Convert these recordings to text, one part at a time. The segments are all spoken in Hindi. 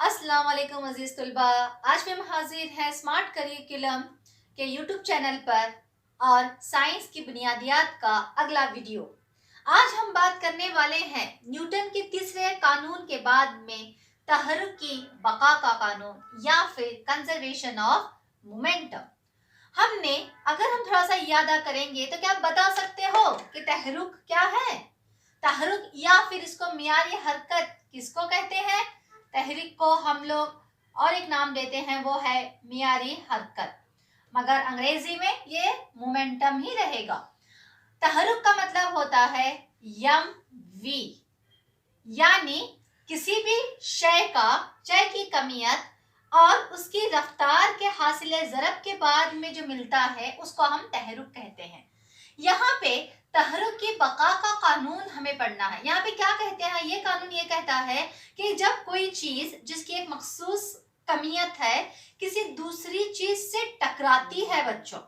अस्सलाम वालेकुम अजीज तुलबा। आज हम हाजिर हैं स्मार्ट करिकुलम के यूट्यूब चैनल पर और साइंस की बुनियादियात का अगला वीडियो। आज हम बात करने वाले हैं न्यूटन के तीसरे कानून के बाद में तहर्रुक की बका का कानून या फिर कंजर्वेशन ऑफ मोमेंटम। हमने अगर हम थोड़ा सा याद करेंगे तो क्या आप बता सकते हो कि तहर्रुक क्या है? तहर्रुक या फिर इसको मियारी हरकत किसको कहते हैं? तहरीक को हम लोग और एक नाम देते हैं, वो है मियारी हरकत, मगर अंग्रेजी में ये मोमेंटम ही रहेगा। तहरुक का मतलब होता है यम वी, यानी किसी भी शय की कमियत और उसकी रफ्तार के हासिले ज़रब के बाद में जो मिलता है उसको हम तहरुक कहते हैं। यहाँ पे तहरुक की बका का कानून हमें पढ़ना है। यहाँ पे क्या कहते हैं, ये कानून ये कहता है कि जब कोई चीज जिसकी एक मखसूस कमियत है किसी दूसरी चीज से टकराती है बच्चों,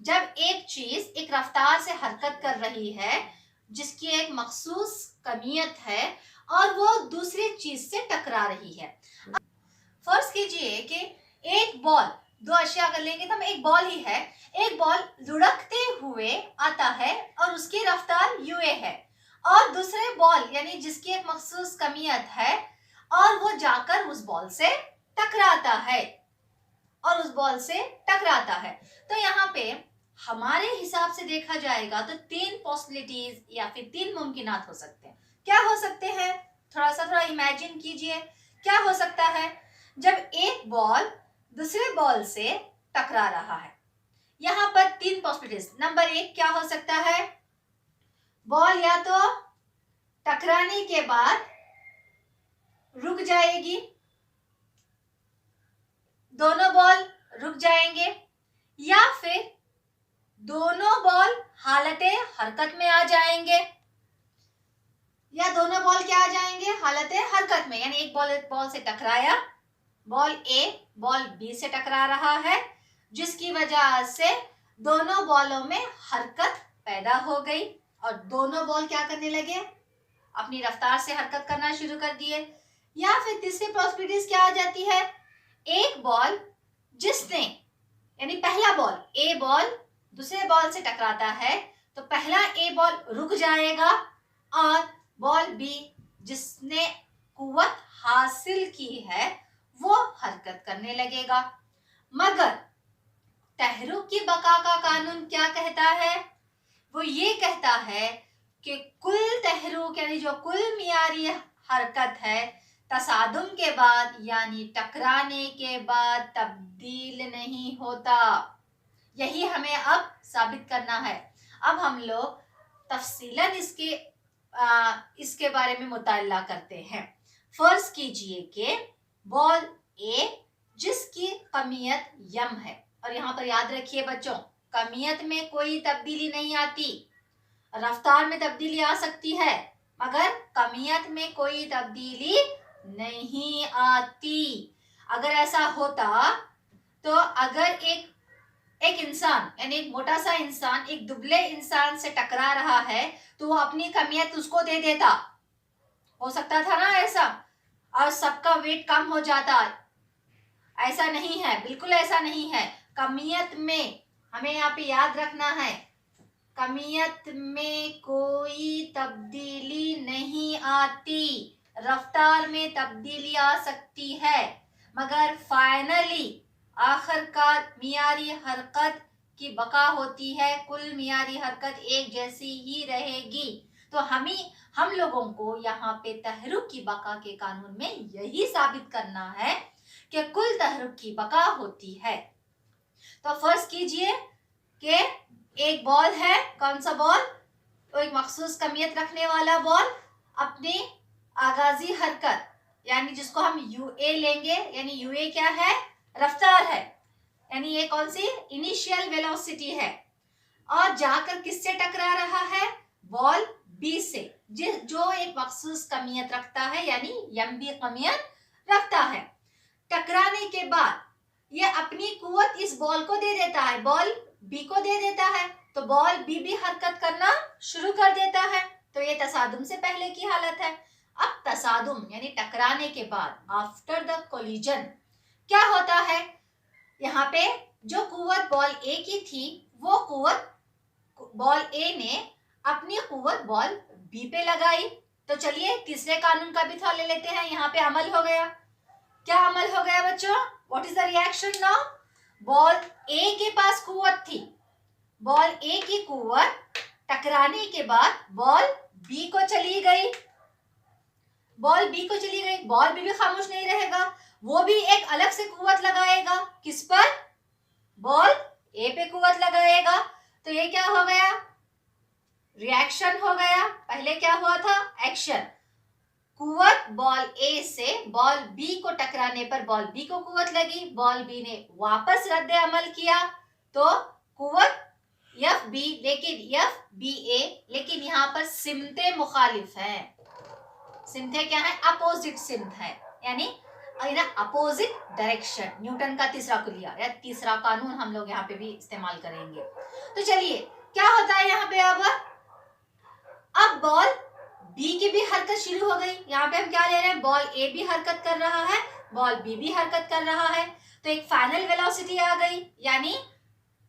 जब एक चीज एक रफ्तार से हरकत कर रही है जिसकी एक मखसूस कमियत है और वो दूसरी चीज से टकरा रही है। फर्ज कीजिए कि एक बॉल, दो अशिया अगर लेंगे तो हम एक बॉल ही है, एक बॉल लुढ़कते हुए आता है और उसकी रफ्तार यूए है, और दूसरे बॉल यानी जिसकी एक मखसूस कमियत है और वो जाकर उस बॉल से टकराता है तो यहाँ पे हमारे हिसाब से देखा जाएगा तो तीन पॉसिबिलिटीज या फिर तीन मुमकिनात हो सकते हैं। क्या हो सकते हैं? थोड़ा इमेजिन कीजिए, क्या हो सकता है? जब एक बॉल दूसरे बॉल से टकरा रहा है, यहाँ पर तीन पॉसिबिलिटीज। नंबर एक क्या हो सकता है? बॉल या तो टकराने के बाद रुक जाएगी, दोनों बॉल रुक जाएंगे, या फिर दोनों बॉल हालते हरकत में आ जाएंगे, या दोनों बॉल क्या आ जाएंगे? हालते हरकत में। यानी एक बॉल से टकराया, बॉल ए बॉल बी से टकरा रहा है, जिसकी वजह से दोनों बॉलों में हरकत पैदा हो गई और दोनों बॉल क्या करने लगे? अपनी रफ्तार से हरकत करना शुरू कर दिए। या फिर तीसरी पॉसिबिलिटीज क्या आ जाती है? एक बॉल जिसने, यानी पहला बॉल, ए बॉल दूसरे बॉल से टकराता है तो पहला ए बॉल रुक जाएगा और बॉल बी जिसने कुव्वत हासिल की है वो हरकत करने लगेगा। मगर तहरुक की बका का कानून क्या कहता है? वो ये कहता है कि कुल तहरुक यानी जो कुल मियारी हरकत है तसादुम के बाद यानी टकराने के बाद तब्दील नहीं होता। यही हमें अब साबित करना है। अब हम लोग तफसीलन इसके बारे में मुताल्ला करते हैं। फर्ज कीजिए कि बॉल ए जिसकी कमियत यम है, और यहाँ पर याद रखिए बच्चों, कमियत में कोई तब्दीली नहीं आती, रफ्तार में तब्दीली आ सकती है मगर कमियत में कोई तब्दीली नहीं आती। अगर ऐसा होता तो अगर एक इंसान यानी एक मोटा सा इंसान एक दुबले इंसान से टकरा रहा है तो वो अपनी कमियत उसको दे देता, हो सकता था ना ऐसा, और सबका वेट कम हो जाता। ऐसा नहीं है, बिल्कुल ऐसा नहीं है। कमियत में हमें यहाँ पे याद रखना है, कमियत में कोई तब्दीली नहीं आती, रफ्तार में तब्दीली आ सकती है मगर फाइनली आखिरकार मियारी हरकत की बका होती है, कुल मियारी हरकत एक जैसी ही रहेगी। तो हम लोगों को यहाँ पे तहरुक की बका के कानून में यही साबित करना है कि कुल तहरुक की बका होती है। तो फर्ज कीजिए कि एक बॉल है, कौन सा बॉल? तो एक मखसूस कमियत रखने वाला बॉल अपनी आगाजी हरकत यानी जिसको हम यूए लेंगे, यानी यूए क्या है? रफ्तार है, यानी ये कौन सी? इनिशियल वेलोसिटी है, और जाकर किससे टकरा रहा है? बॉल बी से, जो एक मखसूस कमियत रखता है यानी यम बी कमियत रखता है। टकराने के बाद ये अपनी कुव्वत इस बॉल को दे देता है, बॉल बी को दे देता है, तो बॉल बी भी हरकत करना शुरू कर देता है। तो ये तसादुम से पहले की हालत है। अब तसादुम यानी टकराने के बाद, आफ्टर द कोलिजन, क्या होता है? यहाँ पे जो कुव्वत बॉल ए की थी, वो कुव्वत बॉल ए ने अपनी कुव्वत बॉल बी पे लगाई। तो चलिए तीसरे कानून का भी थोड़ा ले लेते हैं। यहाँ पे अमल हो गया। क्या अमल हो गया बच्चों? What is the reaction now? Ball A के पास कुव्वत थी, बॉल ए की कुव्वत टकराने के बाद बॉल बी को चली गई, बॉल बी को चली गई। बॉल बी भी खामोश नहीं रहेगा, वो भी एक अलग से कुव्वत लगाएगा। किस पर? बॉल ए पे कुव्वत लगाएगा। तो ये क्या हो गया? रिएक्शन हो गया। पहले क्या हुआ था? एक्शन। कुव्वत बॉल ए से बॉल बी को टकराने पर बॉल बी को कुव्वत लगी, बॉल बी ने वापस रद्द अमल किया, तो कुव्वत एफ बी, लेकिन एफ बी ए, लेकिन यहाँ पर सिमते मुखालिफ है। सिमते क्या है? अपोजिट सिमत है, यानी अपोजिट डायरेक्शन। न्यूटन का तीसरा कुलिया या तीसरा कानून हम लोग यहाँ पे भी इस्तेमाल करेंगे। तो चलिए क्या होता है यहाँ पे? अब बॉल बी की भी हरकत शुरू हो गई। यहाँ पे हम क्या ले रहे हैं? बॉल ए भी हरकत कर रहा है, बॉल बी भी हरकत कर रहा है। तो एक फाइनल वेलोसिटी आ गई, यानी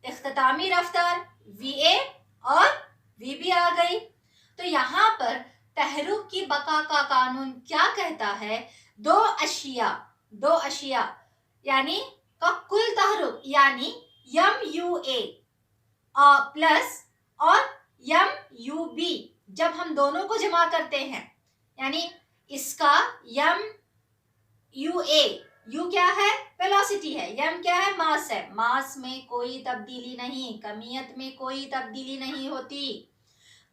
इख्तितामी रफ्तार va और vb आ गई। तो यहाँ पर तहरुक की बका का कानून क्या कहता है? दो अशिया यानी का कुल तहरुक, यानी MUA प्लस और MUB, जब हम दोनों को जमा करते हैं, यानी इसका MUA, U क्या है? वेलोसिटी है, M क्या है? मास है। मास में कोई तब्दीली नहीं, कमियत में कोई तब्दीली नहीं होती।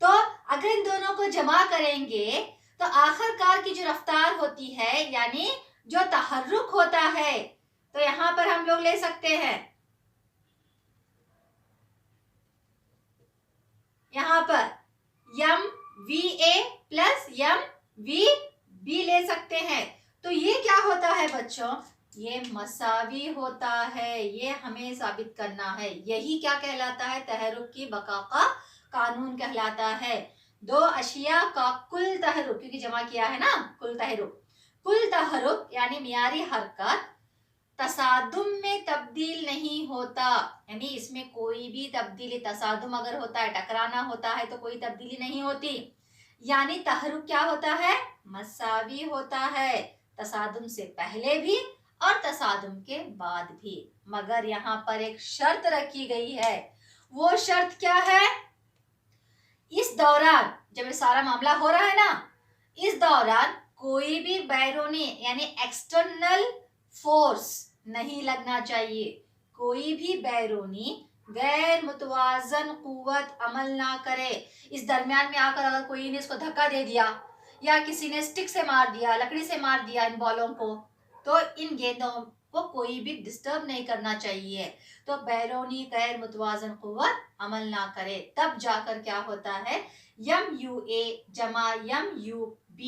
तो अगर इन दोनों को जमा करेंगे तो आखिरकार की जो रफ्तार होती है, यानी जो तहर्रुक होता है, तो यहाँ पर हम लोग ले सकते हैं, यहाँ पर MVA प्लस MVB ले सकते हैं। तो ये क्या होता है बच्चों? ये मसावी होता है। ये हमें साबित करना है। यही क्या कहलाता है? तहरुक की बका का कानून कहलाता है। दो अशिया का कुल तहरुक, क्योंकि जमा किया है ना, कुल तहरुक यानी मियारी हरकत तसादुम में तब्दील नहीं होता, यानी इसमें कोई भी तब्दीली, तसादुम अगर होता है, टकराना होता है, तो कोई तब्दीली नहीं होती। यानी तहरुक क्या होता है? मसावी होता है, तसादुम से पहले भी और तसादुम के बाद भी। मगर यहाँ पर एक शर्त रखी गई है। वो शर्त क्या है? इस दौरान जब ये सारा मामला हो रहा है ना, इस दौरान कोई भी बैरूनी यानी एक्सटर्नल फोर्स नहीं लगना चाहिए। कोई भी बैरूनी गैर मुतवाजन कुव्वत अमल ना करे। इस दरमियान में आकर अगर कोई ने इसको धक्का दे दिया या किसी ने स्टिक से मार दिया, लकड़ी से मार दिया इन बॉलों को, तो इन गेंदों को कोई भी डिस्टर्ब नहीं करना चाहिए। तो बैरूनी गैर मुतवाजन कुव्वत अमल ना करे। तब जाकर क्या होता है? MUA जमा MUB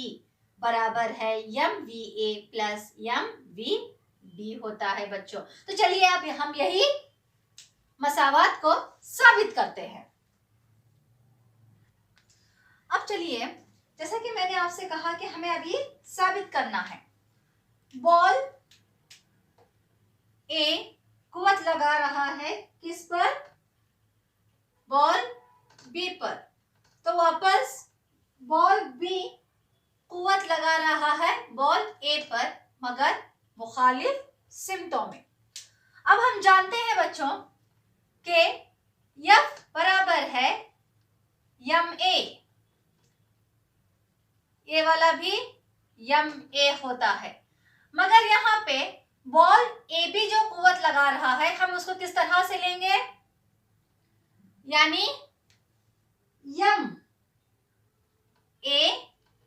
बराबर है MVA प्लस MVB होता है बच्चों। तो चलिए अब हम यही मसावात को साबित करते हैं। अब चलिए, जैसा कि मैंने आपसे कहा कि हमें अभी साबित करना है। बॉल ए कुव्वत लगा रहा है किस पर? बॉल बी पर। तो वापस बॉल बी कुव्वत लगा रहा है बॉल ए पर, मगर मुखालिफ सिमतों में। अब हम जानते हैं बच्चों कि F बराबर है MA, ये वाला भी MA होता है। मगर यहाँ पे बॉल ए भी जो कुव्वत लगा रहा है, हम उसको किस तरह से लेंगे? यानी M A,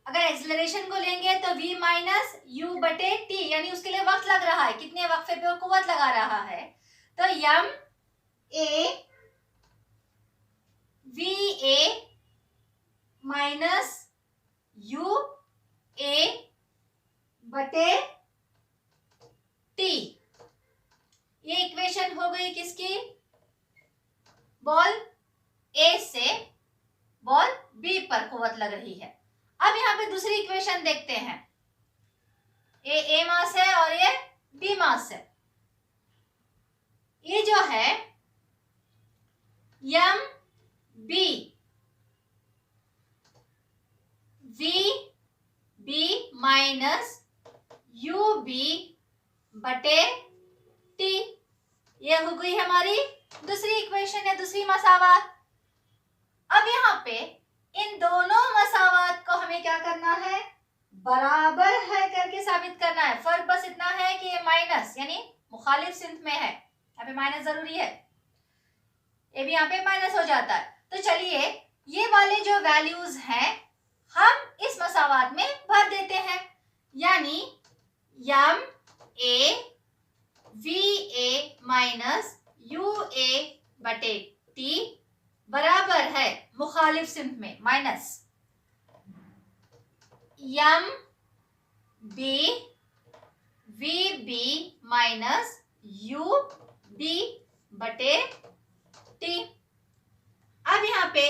अगर एक्सेलरेशन को लेंगे तो V माइनस U बटे T, यानी उसके लिए वक्त लग रहा है, कितने वक्फे पे वो कुव्वत लगा रहा है। तो M A VA minus U A बटे T, ये इक्वेशन हो गई किसकी? बॉल ए से बॉल बी पर कुव्वत लग रही है। अब यहाँ पे दूसरी इक्वेशन देखते हैं। ये ए मास है और ये बी मास है। ये जो है M B V B minus U B बटे टी, ये हो गई हमारी दूसरी इक्वेशन है, दूसरी मसावात। अब यहाँ पे इन दोनों मसावात को हमें क्या करना है, बराबर है करके साबित करना है। फर्क बस इतना है कि ये माइनस यानी मुखालिफ सिंथ में है, यहाँ पे माइनस जरूरी है, ये भी यहाँ पे माइनस हो जाता है। तो चलिए ये वाले जो वैल्यूज हैं हम इस मसावात में भर देते हैं, यानी M A V A minus U A बटे टी बराबर है मुखालिफ सिंथ में minus M B V B minus U B बटे टी। अब यहाँ पे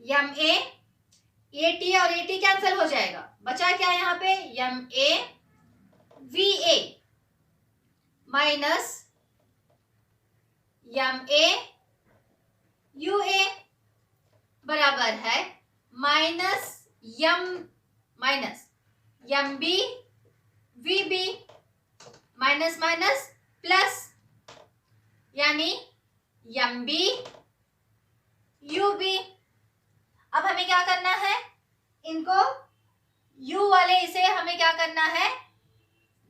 एम ए टी और ए टी कैंसिल हो जाएगा, बचा क्या यहाँ पे M A V A minus M A U A बराबर है minus M B V B minus minus plus, यानी एम बी यू बी। अब हमें क्या करना है, इनको u वाले इसे हमें क्या करना है,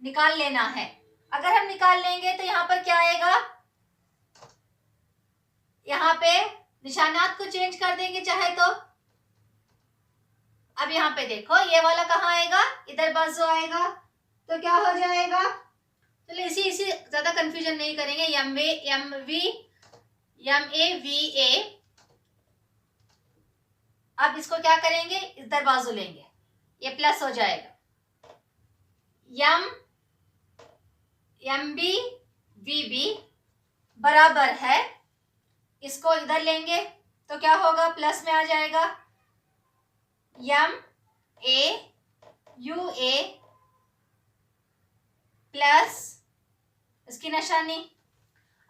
निकाल लेना है। अगर हम निकाल लेंगे तो यहाँ पर क्या आएगा, यहाँ पे निशानात को चेंज कर देंगे चाहे तो। अब यहाँ पे देखो ये वाला कहाँ आएगा, इधर बाजू आएगा, तो क्या हो जाएगा, चलो इसी ज्यादा कंफ्यूजन नहीं करेंगे। एम ए वी ए, अब इसको क्या करेंगे, इधर बाजू लेंगे, ये प्लस हो जाएगा। एम बी वी बी बराबर है, इसको इधर लेंगे तो क्या होगा, प्लस में आ जाएगा M A U A plus इसकी निशानी।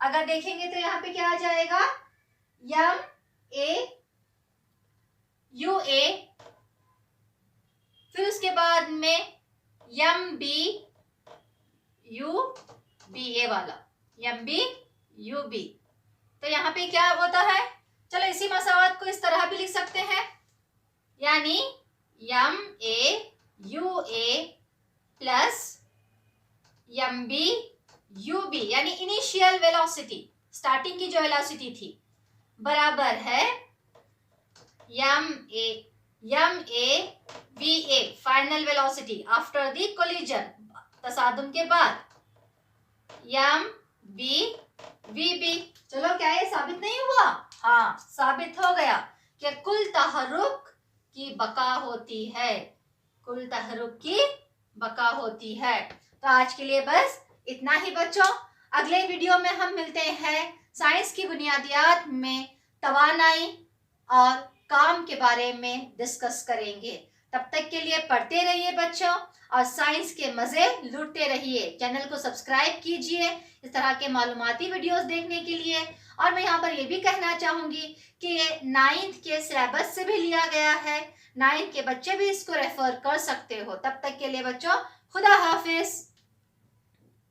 अगर देखेंगे तो यहाँ पे क्या आ जाएगा, एम ए यू ए, फिर उसके बाद में एम बी यू बी, ए वाला एम बी यू बी। तो यहाँ पे क्या होता है, चलो इसी मसावत को इस तरह भी लिख सकते हैं, यानी M A U A plus M B U B, यानी इनिशियल वेलोसिटी, स्टार्टिंग की जो वेलोसिटी थी, बराबर है M A V A final velocity after the collision, तसादुम के बाद, एम बी वी बी। चलो क्या ये साबित नहीं हुआ, हाँ साबित हो गया कि कुल तहरुक की बका होती है, कुल तहरुक की बका होती है। तो आज के लिए बस इतना ही बच्चों, अगले वीडियो में हम मिलते हैं साइंस की बुनियादियात में तवानाई और काम के बारे में डिस्कस करेंगे। तब तक के लिए पढ़ते रहिए बच्चों और साइंस के मजे लूटते रहिए। चैनल को सब्सक्राइब कीजिए इस तरह के मालूमाती वीडियोस देखने के लिए। और मैं यहाँ पर ये भी कहना चाहूंगी कि ये 9th के सिलेबस से भी लिया गया है, 9th के बच्चे भी इसको रेफर कर सकते हो। तब तक के लिए बच्चों खुदा हाफिज।